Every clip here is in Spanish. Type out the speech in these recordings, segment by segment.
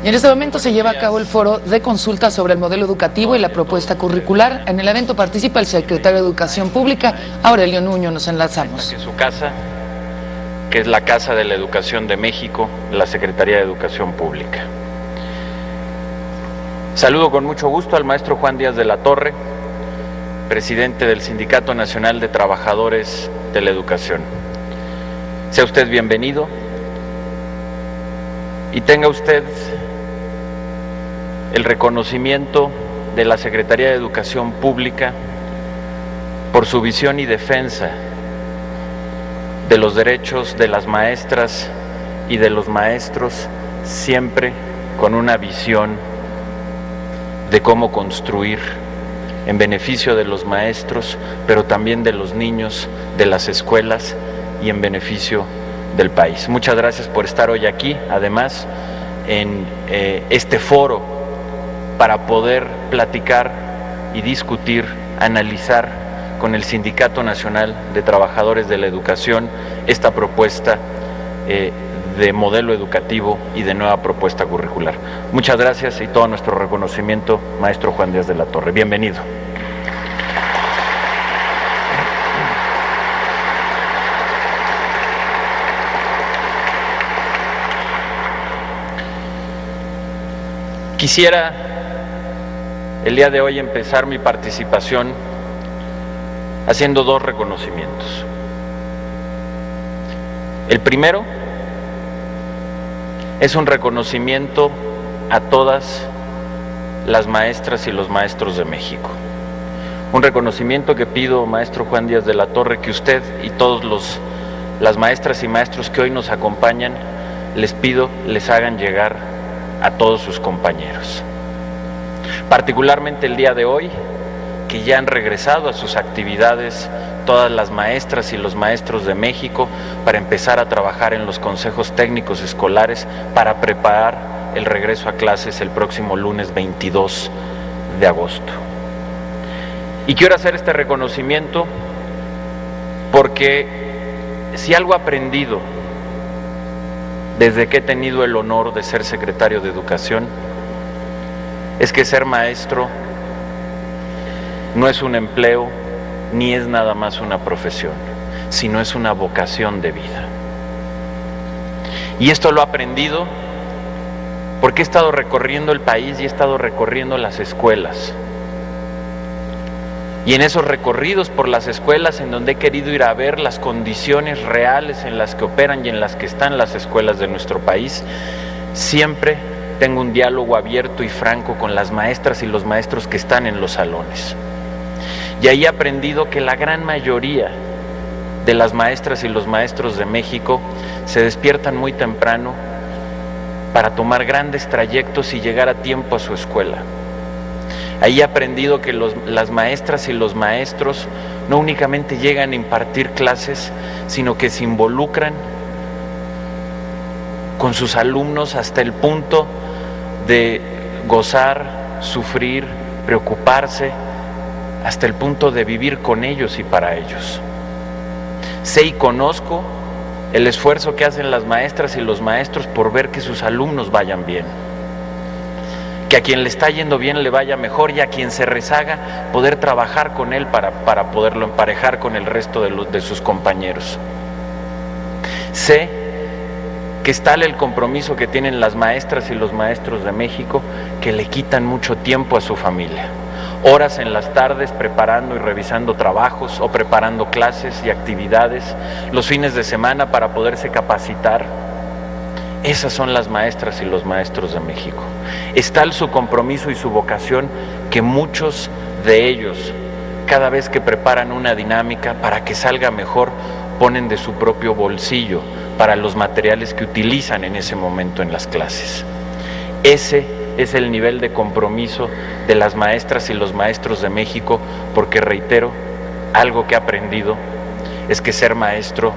Y en este momento se lleva a cabo el foro de consulta sobre el modelo educativo y la propuesta curricular. En el evento participa el secretario de Educación Pública, Aurelio Nuño. Nos enlazamos. Que su casa, que es la Casa de la Educación de México, la Secretaría de Educación Pública. Saludo con mucho gusto al maestro Juan Díaz de la Torre, presidente del Sindicato Nacional de Trabajadores de la Educación. Sea usted bienvenido y tenga usted el reconocimiento de la Secretaría de Educación Pública por su visión y defensa de los derechos de las maestras y de los maestros, siempre con una visión de cómo construir en beneficio de los maestros, pero también de los niños, de las escuelas y en beneficio del país. Muchas gracias por estar hoy aquí, además, en este foro para poder platicar y discutir, analizar con el Sindicato Nacional de Trabajadores de la Educación esta propuesta de modelo educativo y de nueva propuesta curricular. Muchas gracias y todo nuestro reconocimiento, maestro Juan Díaz de la Torre. Bienvenido. Quisiera el día de hoy empezar mi participación haciendo dos reconocimientos. El primero es un reconocimiento a todas las maestras y los maestros de México. Un reconocimiento que pido, maestro Juan Díaz de la Torre, que usted y todos las maestras y maestros que hoy nos acompañan, les pido, les hagan llegar a todos sus compañeros. Particularmente el día de hoy, que ya han regresado a sus actividades todas las maestras y los maestros de México para empezar a trabajar en los consejos técnicos escolares para preparar el regreso a clases el próximo lunes 22 de agosto. Y quiero hacer este reconocimiento porque si algo he aprendido desde que he tenido el honor de ser secretario de Educación, es que ser maestro no es un empleo ni es nada más una profesión, sino es una vocación de vida. Y esto lo he aprendido porque he estado recorriendo el país y he estado recorriendo las escuelas. Y en esos recorridos por las escuelas, en donde he querido ir a ver las condiciones reales en las que operan y en las que están las escuelas de nuestro país, siempre tengo un diálogo abierto y franco con las maestras y los maestros que están en los salones. Y ahí he aprendido que la gran mayoría de las maestras y los maestros de México se despiertan muy temprano para tomar grandes trayectos y llegar a tiempo a su escuela. Ahí he aprendido que las maestras y los maestros no únicamente llegan a impartir clases, sino que se involucran con sus alumnos hasta el punto de gozar, sufrir, preocuparse, hasta el punto de vivir con ellos y para ellos. Sé y conozco el esfuerzo que hacen las maestras y los maestros por ver que sus alumnos vayan bien, que a quien le está yendo bien le vaya mejor y a quien se rezaga poder trabajar con él para poderlo emparejar con el resto de sus compañeros. Sé que es tal el compromiso que tienen las maestras y los maestros de México que le quitan mucho tiempo a su familia. Horas en las tardes preparando y revisando trabajos o preparando clases y actividades, los fines de semana para poderse capacitar. Esas son las maestras y los maestros de México. Es tal su compromiso y su vocación que muchos de ellos, cada vez que preparan una dinámica para que salga mejor, ponen de su propio bolsillo para los materiales que utilizan en ese momento en las clases. Ese es el nivel de compromiso de las maestras y los maestros de México, porque reitero, algo que he aprendido es que ser maestro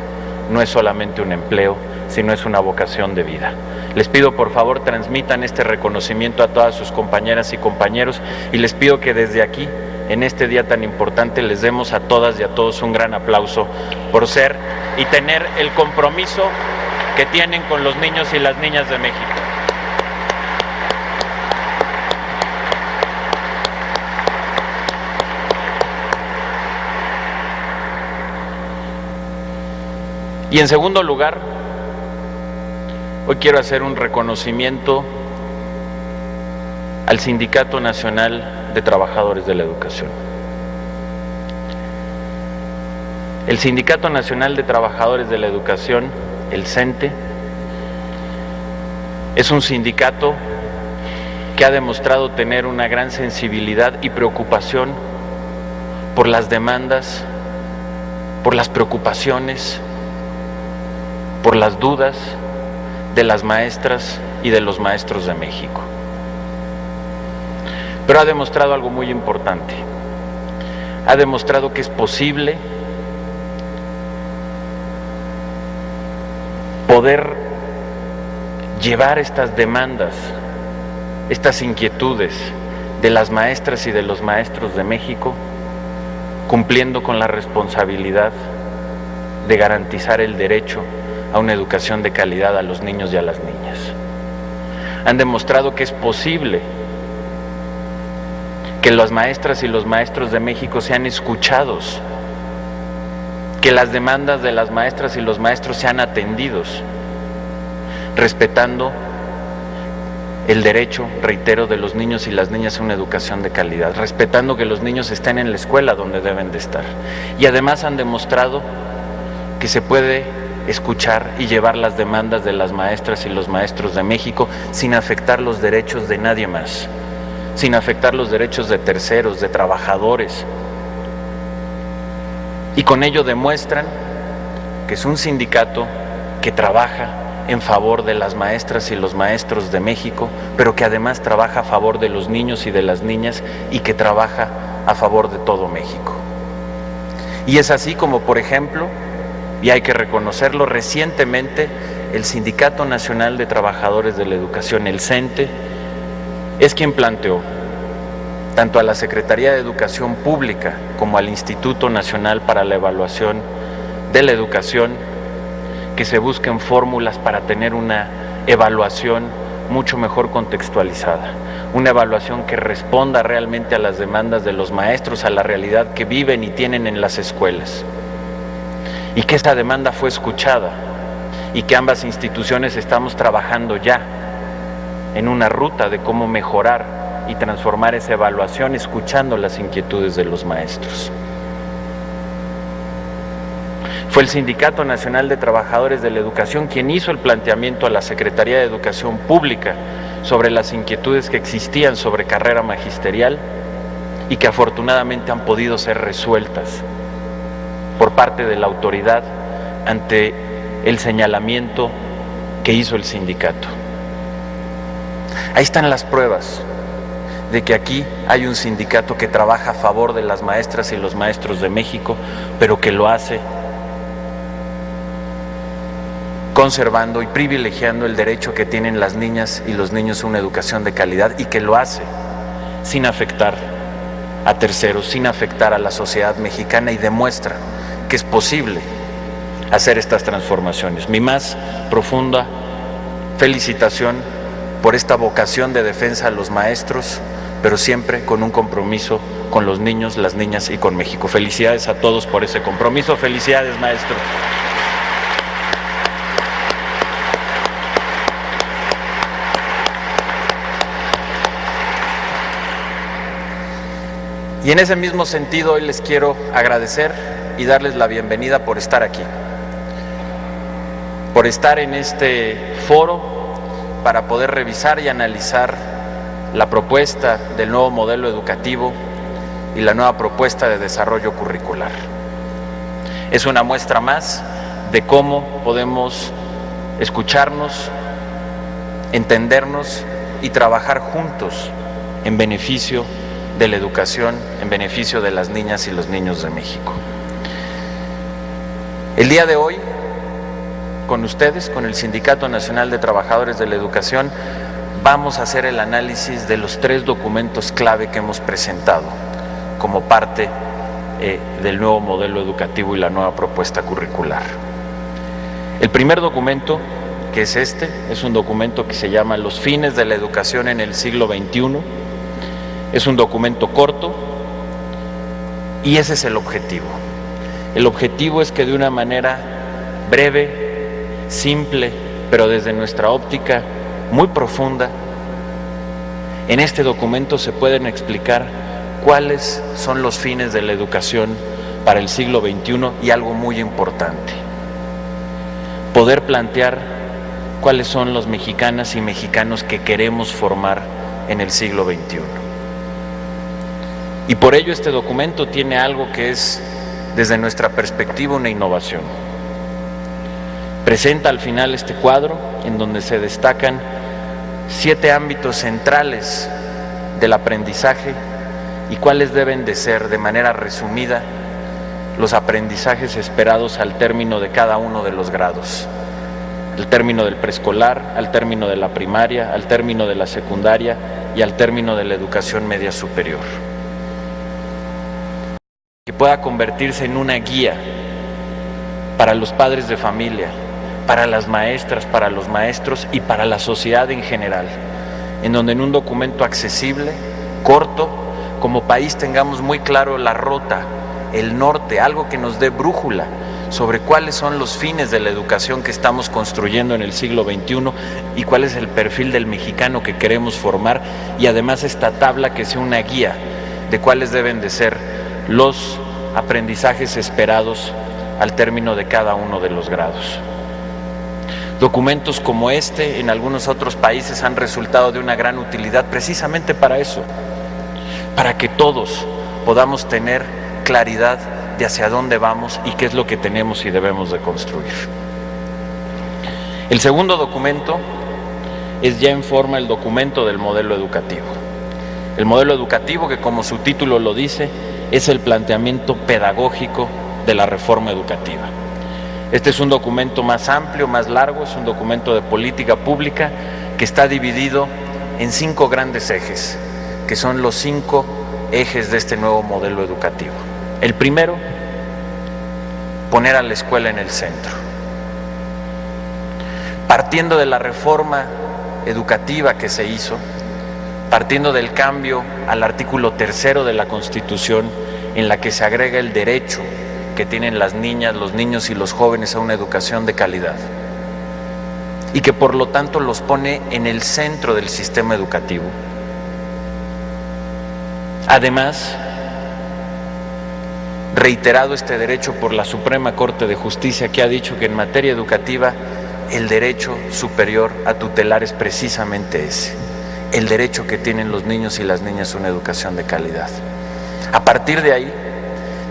no es solamente un empleo, sino es una vocación de vida. Les pido por favor transmitan este reconocimiento a todas sus compañeras y compañeros y les pido que desde aquí, en este día tan importante, les demos a todas y a todos un gran aplauso por ser y tener el compromiso que tienen con los niños y las niñas de México. Y en segundo lugar, hoy quiero hacer un reconocimiento al Sindicato Nacional de Trabajadores de la Educación. El Sindicato Nacional de Trabajadores de la Educación, el CENTE, es un sindicato que ha demostrado tener una gran sensibilidad y preocupación por las demandas, por las preocupaciones, por las dudas de las maestras y de los maestros de México. Pero ha demostrado algo muy importante. Ha demostrado que es posible poder llevar estas demandas, estas inquietudes de las maestras y de los maestros de México, cumpliendo con la responsabilidad de garantizar el derecho a una educación de calidad a los niños y a las niñas. Han demostrado que es posible que las maestras y los maestros de México sean escuchados, que las demandas de las maestras y los maestros sean atendidos, respetando el derecho, reitero, de los niños y las niñas a una educación de calidad, respetando que los niños estén en la escuela donde deben de estar. Y además han demostrado que se puede escuchar y llevar las demandas de las maestras y los maestros de México sin afectar los derechos de nadie más, sin afectar los derechos de terceros, de trabajadores. Y con ello demuestran que es un sindicato que trabaja en favor de las maestras y los maestros de México, pero que además trabaja a favor de los niños y de las niñas y que trabaja a favor de todo México. Y es así como, por ejemplo, y hay que reconocerlo, recientemente el Sindicato Nacional de Trabajadores de la Educación, el CENTE, es quien planteó tanto a la Secretaría de Educación Pública como al Instituto Nacional para la Evaluación de la Educación que se busquen fórmulas para tener una evaluación mucho mejor contextualizada, una evaluación que responda realmente a las demandas de los maestros, a la realidad que viven y tienen en las escuelas, y que esta demanda fue escuchada y que ambas instituciones estamos trabajando ya en una ruta de cómo mejorar y transformar esa evaluación escuchando las inquietudes de los maestros. Fue el Sindicato Nacional de Trabajadores de la Educación quien hizo el planteamiento a la Secretaría de Educación Pública sobre las inquietudes que existían sobre carrera magisterial y que afortunadamente han podido ser resueltas por parte de la autoridad ante el señalamiento que hizo el sindicato. Ahí están las pruebas de que aquí hay un sindicato que trabaja a favor de las maestras y los maestros de México, pero que lo hace conservando y privilegiando el derecho que tienen las niñas y los niños a una educación de calidad, y que lo hace sin afectar a terceros, sin afectar a la sociedad mexicana, y demuestra que es posible hacer estas transformaciones. Mi más profunda felicitación por esta vocación de defensa a los maestros, pero siempre con un compromiso con los niños, las niñas y con México. Felicidades a todos por ese compromiso. Felicidades, maestros. Y en ese mismo sentido, hoy les quiero agradecer y darles la bienvenida por estar aquí, por estar en este foro para poder revisar y analizar la propuesta del nuevo modelo educativo y la nueva propuesta de desarrollo curricular. Es una muestra más de cómo podemos escucharnos, entendernos y trabajar juntos en beneficio de la educación, en beneficio de las niñas y los niños de México. El día de hoy, con ustedes, con el Sindicato Nacional de Trabajadores de la Educación, vamos a hacer el análisis de los 3 documentos clave que hemos presentado como parte del nuevo modelo educativo y la nueva propuesta curricular. El primer documento, que es este, es un documento que se llama Los fines de la educación en el siglo XXI. Es un documento corto y ese es el objetivo. El objetivo es que de una manera breve, simple, pero desde nuestra óptica muy profunda. En este documento se pueden explicar cuáles son los fines de la educación para el siglo XXI y algo muy importante, poder plantear cuáles son los mexicanas y mexicanos que queremos formar en el siglo XXI. Y por ello este documento tiene algo que es, desde nuestra perspectiva, una innovación. Presenta al final este cuadro en donde se destacan 7 ámbitos centrales del aprendizaje y cuáles deben de ser, de manera resumida, los aprendizajes esperados al término de cada uno de los grados. Al término del preescolar, al término de la primaria, al término de la secundaria y al término de la educación media superior. Que pueda convertirse en una guía para los padres de familia, para las maestras, para los maestros y para la sociedad en general, en donde en un documento accesible, corto, como país tengamos muy claro la ruta, el norte, algo que nos dé brújula sobre cuáles son los fines de la educación que estamos construyendo en el siglo XXI y cuál es el perfil del mexicano que queremos formar, y además esta tabla que sea una guía de cuáles deben de ser los aprendizajes esperados al término de cada uno de los grados. Documentos como este en algunos otros países han resultado de una gran utilidad precisamente para eso, para que todos podamos tener claridad de hacia dónde vamos y qué es lo que tenemos y debemos de construir. El segundo documento es ya en forma el documento del modelo educativo. El modelo educativo, que como su título lo dice, es el planteamiento pedagógico de la reforma educativa. Este es un documento más amplio, más largo, es un documento de política pública que está dividido en 5 grandes ejes, que son los 5 ejes de este nuevo modelo educativo. El primero, poner a la escuela en el centro. Partiendo de la reforma educativa que se hizo, partiendo del cambio al artículo 3 de la Constitución, en la que se agrega el derecho que tienen las niñas, los niños y los jóvenes a una educación de calidad, y que por lo tanto los pone en el centro del sistema educativo. Además, reiterado este derecho por la Suprema Corte de Justicia, que ha dicho que en materia educativa el derecho superior a tutelar es precisamente ese, el derecho que tienen los niños y las niñas a una educación de calidad. A partir de ahí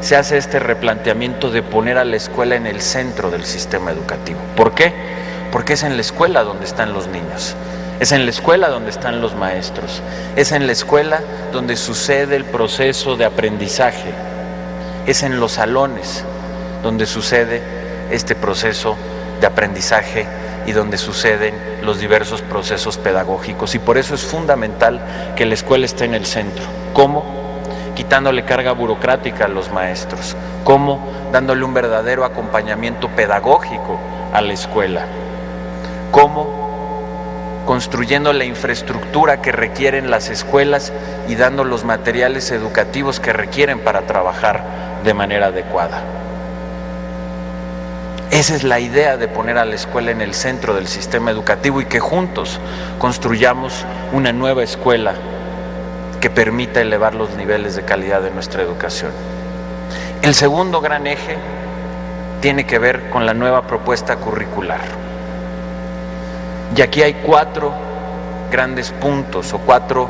se hace este replanteamiento de poner a la escuela en el centro del sistema educativo. ¿Por qué? Porque es en la escuela donde están los niños, es en la escuela donde están los maestros, es en la escuela donde sucede el proceso de aprendizaje, es en los salones donde sucede este proceso de aprendizaje y donde suceden los diversos procesos pedagógicos, y por eso es fundamental que la escuela esté en el centro. ¿Cómo? Quitándole carga burocrática a los maestros. ¿Cómo? Dándole un verdadero acompañamiento pedagógico a la escuela. ¿Cómo? Construyendo la infraestructura que requieren las escuelas y dando los materiales educativos que requieren para trabajar de manera adecuada. Esa es la idea de poner a la escuela en el centro del sistema educativo y que juntos construyamos una nueva escuela que permita elevar los niveles de calidad de nuestra educación. El segundo gran eje tiene que ver con la nueva propuesta curricular. Y aquí hay 4 grandes puntos o 4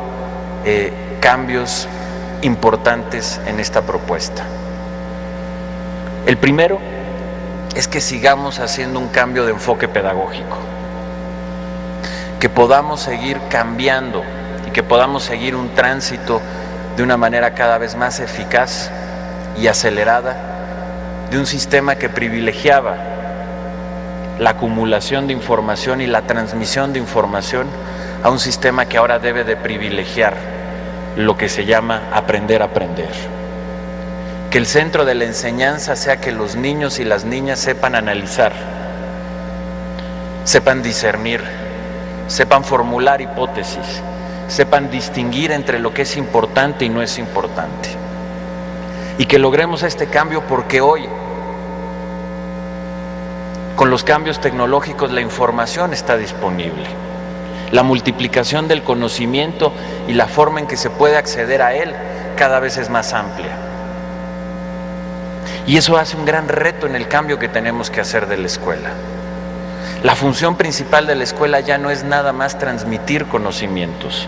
cambios importantes en esta propuesta. El primero es que sigamos haciendo un cambio de enfoque pedagógico, que podamos seguir cambiando y que podamos seguir un tránsito de una manera cada vez más eficaz y acelerada de un sistema que privilegiaba la acumulación de información y la transmisión de información a un sistema que ahora debe de privilegiar lo que se llama aprender a aprender. Que el centro de la enseñanza sea que los niños y las niñas sepan analizar, sepan discernir, sepan formular hipótesis, sepan distinguir entre lo que es importante y no es importante. Y que logremos este cambio porque hoy Con los cambios tecnológicos la información está disponible. La multiplicación del conocimiento y la forma en que se puede acceder a él cada vez es más amplia. Y eso hace un gran reto en el cambio que tenemos que hacer de la escuela. La función principal de la escuela ya no es nada más transmitir conocimientos,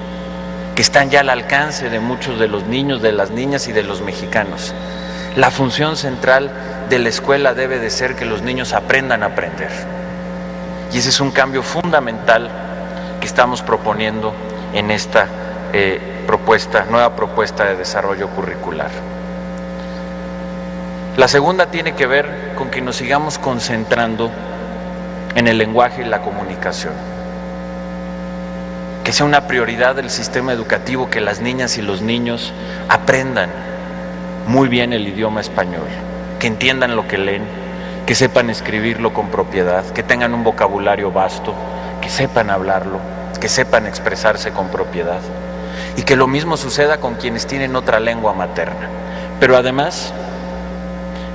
que están ya al alcance de muchos de los niños, de las niñas y de los mexicanos. La función central de la escuela debe de ser que los niños aprendan a aprender. Y ese es un cambio fundamental que estamos proponiendo en esta nueva propuesta de desarrollo curricular. La segunda tiene que ver con que nos sigamos concentrando en el lenguaje y la comunicación. Que sea una prioridad del sistema educativo que las niñas y los niños aprendan muy bien el idioma español, que entiendan lo que leen, que sepan escribirlo con propiedad, que tengan un vocabulario vasto, que sepan hablarlo, que sepan expresarse con propiedad, y que lo mismo suceda con quienes tienen otra lengua materna. Pero además,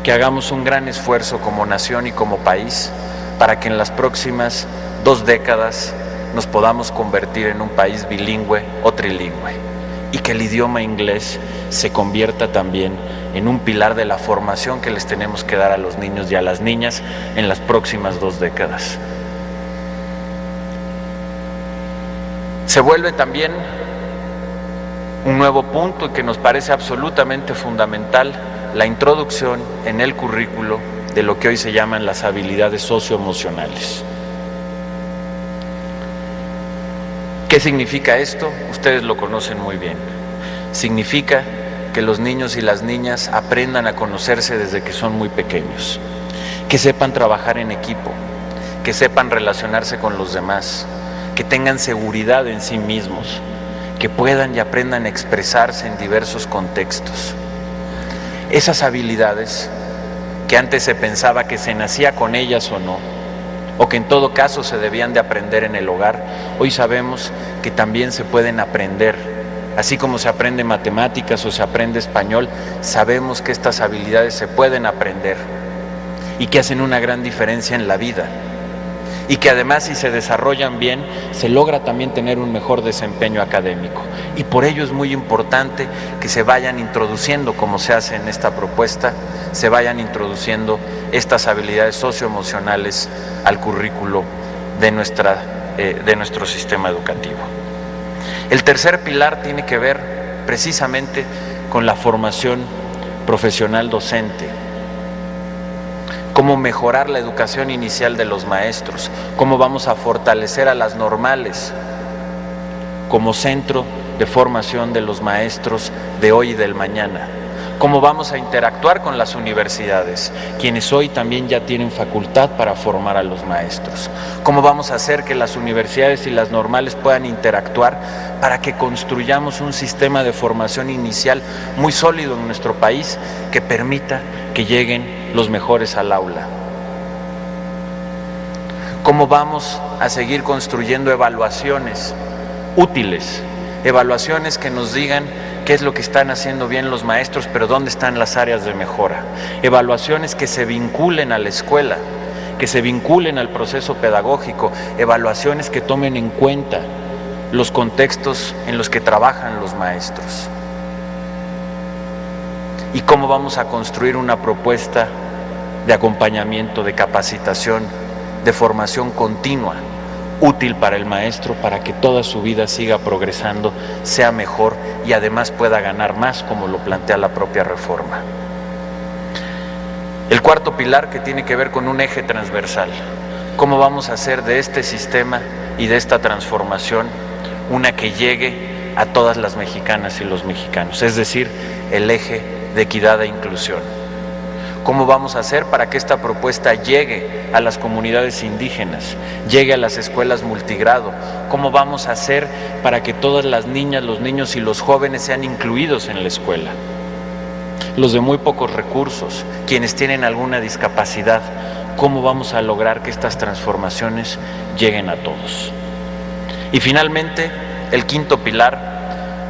que hagamos un gran esfuerzo como nación y como país para que en las próximas 2 décadas nos podamos convertir en un país bilingüe o trilingüe, y que el idioma inglés se convierta también en un pilar de la formación que les tenemos que dar a los niños y a las niñas en las próximas 2 décadas. Se vuelve también un nuevo punto que nos parece absolutamente fundamental, la introducción en el currículo de lo que hoy se llaman las habilidades socioemocionales. ¿Qué significa esto? Ustedes lo conocen muy bien. Significa que los niños y las niñas aprendan a conocerse desde que son muy pequeños, que sepan trabajar en equipo, que sepan relacionarse con los demás, que tengan seguridad en sí mismos, que puedan y aprendan a expresarse en diversos contextos. Esas habilidades que antes se pensaba que se nacía con ellas o no, o que en todo caso se debían de aprender en el hogar, hoy sabemos que también se pueden aprender. Así como se aprende matemáticas o se aprende español, sabemos que estas habilidades se pueden aprender y que hacen una gran diferencia en la vida. Y que además, si se desarrollan bien, se logra también tener un mejor desempeño académico. Y por ello es muy importante que se vayan introduciendo, como se hace en esta propuesta, se vayan introduciendo estas habilidades socioemocionales al currículo de nuestro sistema educativo. El tercer pilar tiene que ver precisamente con la formación profesional docente. Cómo mejorar la educación inicial de los maestros, cómo vamos a fortalecer a las normales como centro de formación de los maestros de hoy y del mañana, cómo vamos a interactuar con las universidades, quienes hoy también ya tienen facultad para formar a los maestros, cómo vamos a hacer que las universidades y las normales puedan interactuar para que construyamos un sistema de formación inicial muy sólido en nuestro país que permita que lleguen los mejores al aula. ¿Cómo vamos a seguir construyendo evaluaciones útiles? Evaluaciones que nos digan qué es lo que están haciendo bien los maestros, pero dónde están las áreas de mejora. Evaluaciones que se vinculen a la escuela, que se vinculen al proceso pedagógico. Evaluaciones que tomen en cuenta los contextos en los que trabajan los maestros. ¿Y cómo vamos a construir una propuesta de acompañamiento, de capacitación, de formación continua, útil para el maestro, para que toda su vida siga progresando, sea mejor y además pueda ganar más, como lo plantea la propia reforma? El cuarto pilar, que tiene que ver con un eje transversal. ¿Cómo vamos a hacer de este sistema y de esta transformación una que llegue a todas las mexicanas y los mexicanos? Es decir, el eje de equidad e inclusión. ¿Cómo vamos a hacer para que esta propuesta llegue a las comunidades indígenas, llegue a las escuelas multigrado? ¿Cómo vamos a hacer para que todas las niñas, los niños y los jóvenes sean incluidos en la escuela? Los de muy pocos recursos, quienes tienen alguna discapacidad, ¿cómo vamos a lograr que estas transformaciones lleguen a todos? Y finalmente, el quinto pilar,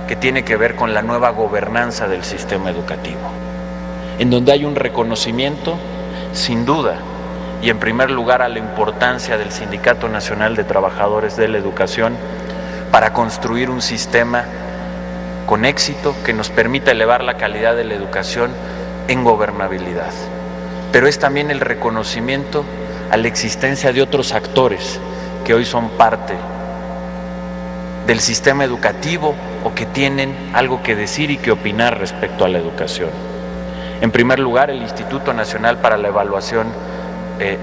que tiene que ver con la nueva gobernanza del sistema educativo, en donde hay un reconocimiento, sin duda, y en primer lugar a la importancia del Sindicato Nacional de Trabajadores de la Educación para construir un sistema con éxito que nos permita elevar la calidad de la educación en gobernabilidad. Pero es también el reconocimiento a la existencia de otros actores que hoy son parte del sistema educativo o que tienen algo que decir y que opinar respecto a la educación. En primer lugar, el Instituto Nacional para la Evaluación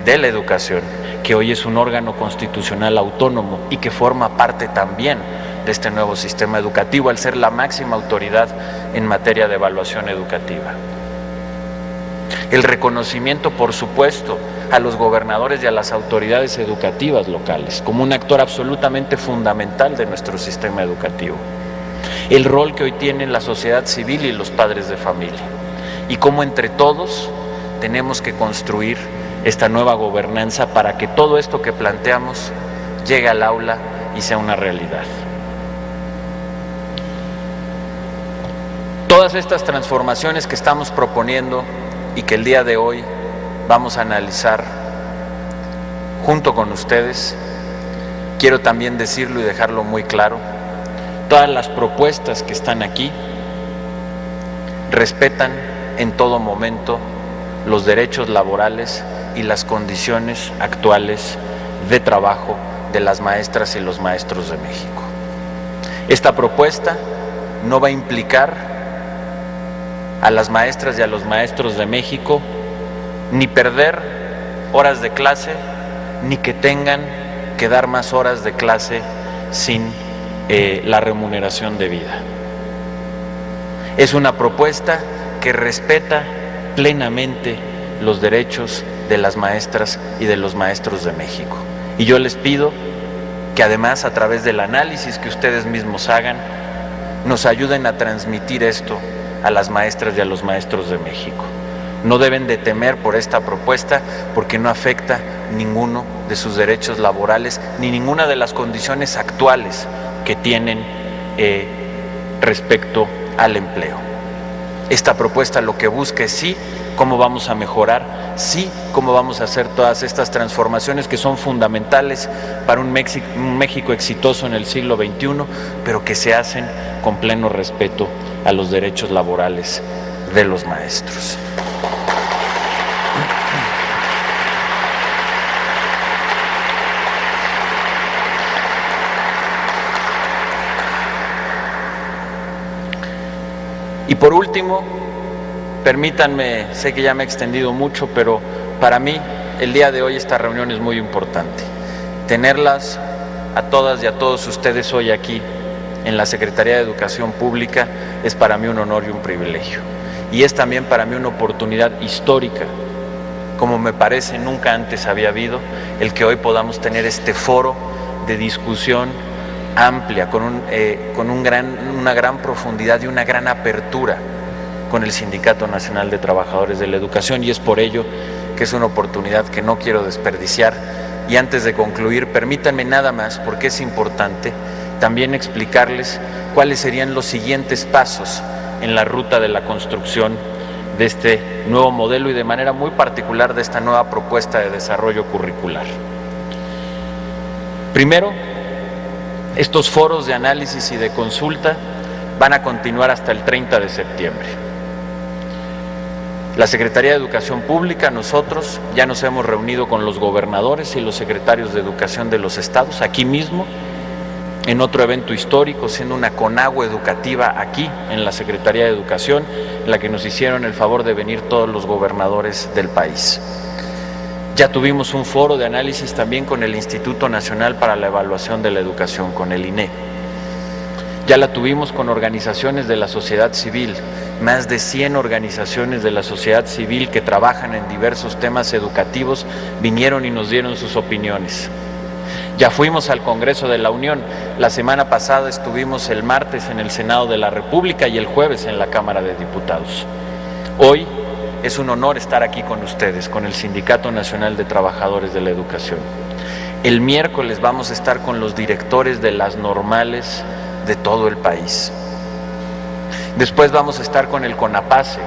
de la Educación, que hoy es un órgano constitucional autónomo y que forma parte también de este nuevo sistema educativo al ser la máxima autoridad en materia de evaluación educativa. El reconocimiento, por supuesto, a los gobernadores y a las autoridades educativas locales como un actor absolutamente fundamental de nuestro sistema educativo. El rol que hoy tienen la sociedad civil y los padres de familia y cómo entre todos tenemos que construir esta nueva gobernanza para que todo esto que planteamos llegue al aula y sea una realidad. Todas estas transformaciones que estamos proponiendo y que el día de hoy vamos a analizar junto con ustedes, quiero también decirlo y dejarlo muy claro, todas las propuestas que están aquí respetan en todo momento los derechos laborales y las condiciones actuales de trabajo de las maestras y los maestros de México. Esta propuesta no va a implicar a las maestras y a los maestros de México ni perder horas de clase, ni que tengan que dar más horas de clase sin la remuneración debida. Es una propuesta que respeta plenamente los derechos de las maestras y de los maestros de México. Y yo les pido que además, a través del análisis que ustedes mismos hagan, nos ayuden a transmitir esto a las maestras y a los maestros de México. No deben de temer por esta propuesta porque no afecta ninguno de sus derechos laborales ni ninguna de las condiciones actuales que tienen respecto al empleo. Esta propuesta lo que busca es sí cómo vamos a mejorar, sí cómo vamos a hacer todas estas transformaciones que son fundamentales para un México exitoso en el siglo XXI, pero que se hacen con pleno respeto a los derechos laborales de los maestros. Y por último, permítanme, sé que ya me he extendido mucho, pero para mí el día de hoy esta reunión es muy importante. Tenerlas a todas y a todos ustedes hoy aquí en la Secretaría de Educación Pública es para mí un honor y un privilegio. Y es también para mí una oportunidad histórica, como me parece nunca antes había habido, el que hoy podamos tener este foro de discusión amplia, con una gran profundidad y una gran apertura con el Sindicato Nacional de Trabajadores de la Educación, y es por ello que es una oportunidad que no quiero desperdiciar. Y antes de concluir, permítanme nada más, porque es importante, también explicarles cuáles serían los siguientes pasos en la ruta de la construcción de este nuevo modelo y de manera muy particular de esta nueva propuesta de desarrollo curricular. Primero, estos foros de análisis y de consulta van a continuar hasta el 30 de septiembre. La Secretaría de Educación Pública, nosotros ya nos hemos reunido con los gobernadores y los secretarios de Educación de los estados, aquí mismo, en otro evento histórico, siendo una CONAGUA educativa aquí en la Secretaría de Educación, en la que nos hicieron el favor de venir todos los gobernadores del país. Ya tuvimos un foro de análisis también con el Instituto Nacional para la Evaluación de la Educación, con el INE. Ya la tuvimos con organizaciones de la sociedad civil, más de 100 organizaciones de la sociedad civil que trabajan en diversos temas educativos, vinieron y nos dieron sus opiniones. Ya fuimos al Congreso de la Unión, la semana pasada estuvimos el martes en el Senado de la República y el jueves en la Cámara de Diputados. Hoy es un honor estar aquí con ustedes, con el Sindicato Nacional de Trabajadores de la Educación. El miércoles vamos a estar con los directores de las normales de todo el país. Después vamos a estar con el CONAPACE,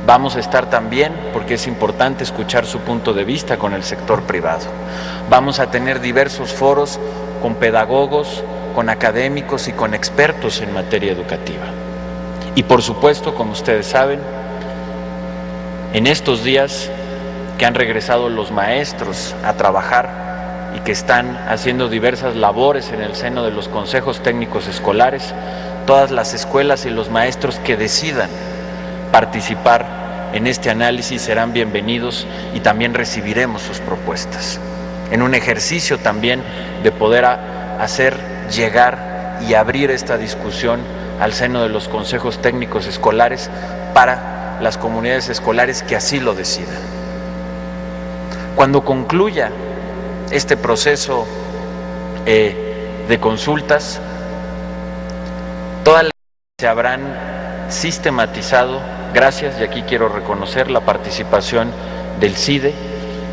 Vamos a estar también, porque es importante escuchar su punto de vista, con el sector privado. Vamos a tener diversos foros con pedagogos, con académicos y con expertos en materia educativa. Y por supuesto, como ustedes saben, en estos días que han regresado los maestros a trabajar y que están haciendo diversas labores en el seno de los consejos técnicos escolares, todas las escuelas y los maestros que decidan participar en este análisis serán bienvenidos y también recibiremos sus propuestas. En un ejercicio también de poder hacer llegar y abrir esta discusión al seno de los consejos técnicos escolares para las comunidades escolares que así lo decidan. Cuando concluya este proceso de consultas, todas las se habrán sistematizado, gracias, y aquí quiero reconocer la participación del CIDE,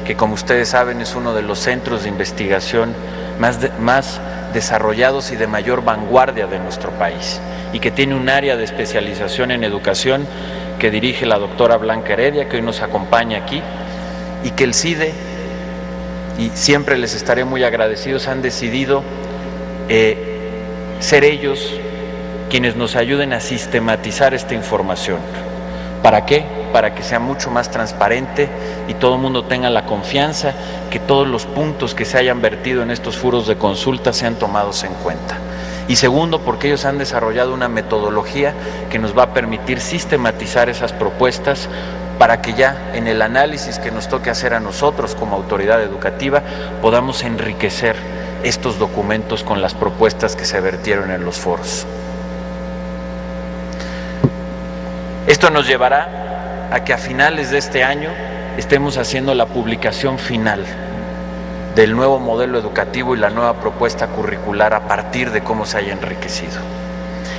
que como ustedes saben es uno de los centros de investigación más desarrollados y de mayor vanguardia de nuestro país, y que tiene un área de especialización en educación que dirige la doctora Blanca Heredia, que hoy nos acompaña aquí, y que el CIDE, y siempre les estaré muy agradecidos, han decidido ser ellos quienes nos ayuden a sistematizar esta información. ¿Para qué? Para que sea mucho más transparente y todo el mundo tenga la confianza que todos los puntos que se hayan vertido en estos foros de consulta sean tomados en cuenta. Y segundo, porque ellos han desarrollado una metodología que nos va a permitir sistematizar esas propuestas para que ya en el análisis que nos toque hacer a nosotros como autoridad educativa podamos enriquecer estos documentos con las propuestas que se vertieron en los foros. Esto nos llevará a que a finales de este año estemos haciendo la publicación final del nuevo modelo educativo y la nueva propuesta curricular a partir de cómo se haya enriquecido.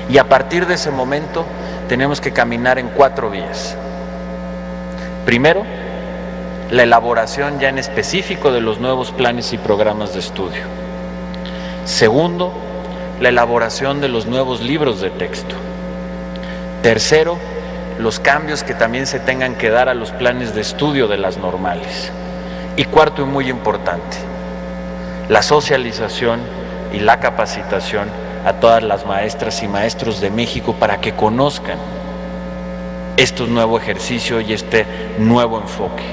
Y a partir de ese momento tenemos que caminar en 4 vías. Primero, la elaboración ya en específico de los nuevos planes y programas de estudio. Segundo, la elaboración de los nuevos libros de texto. Tercero, los cambios que también se tengan que dar a los planes de estudio de las normales. Y cuarto, y muy importante, la socialización y la capacitación a todas las maestras y maestros de México para que conozcan este nuevo ejercicio y este nuevo enfoque,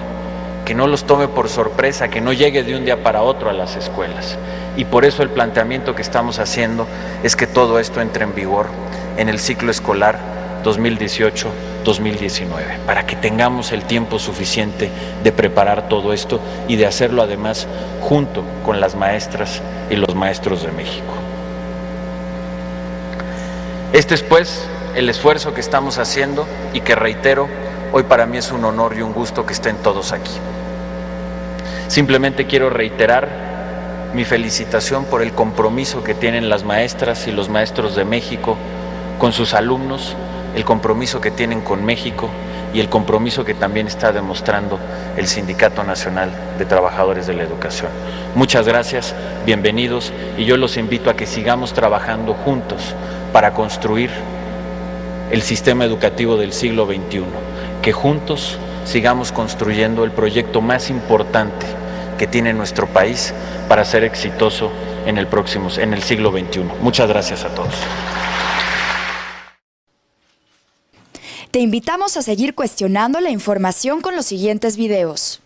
que no los tome por sorpresa, que no llegue de un día para otro a las escuelas. Y por eso el planteamiento que estamos haciendo es que todo esto entre en vigor en el ciclo escolar 2018-2019, para que tengamos el tiempo suficiente de preparar todo esto y de hacerlo además junto con las maestras y los maestros de México. Este es pues el esfuerzo que estamos haciendo y que, reitero, hoy para mí es un honor y un gusto que estén todos aquí. Simplemente quiero reiterar mi felicitación por el compromiso que tienen las maestras y los maestros de México con sus alumnos, el compromiso que tienen con México y el compromiso que también está demostrando el Sindicato Nacional de Trabajadores de la Educación. Muchas gracias, bienvenidos, y yo los invito a que sigamos trabajando juntos para construir el sistema educativo del siglo XXI, que juntos sigamos construyendo el proyecto más importante que tiene nuestro país para ser exitoso en el siglo XXI. Muchas gracias a todos. Te invitamos a seguir cuestionando la información con los siguientes videos.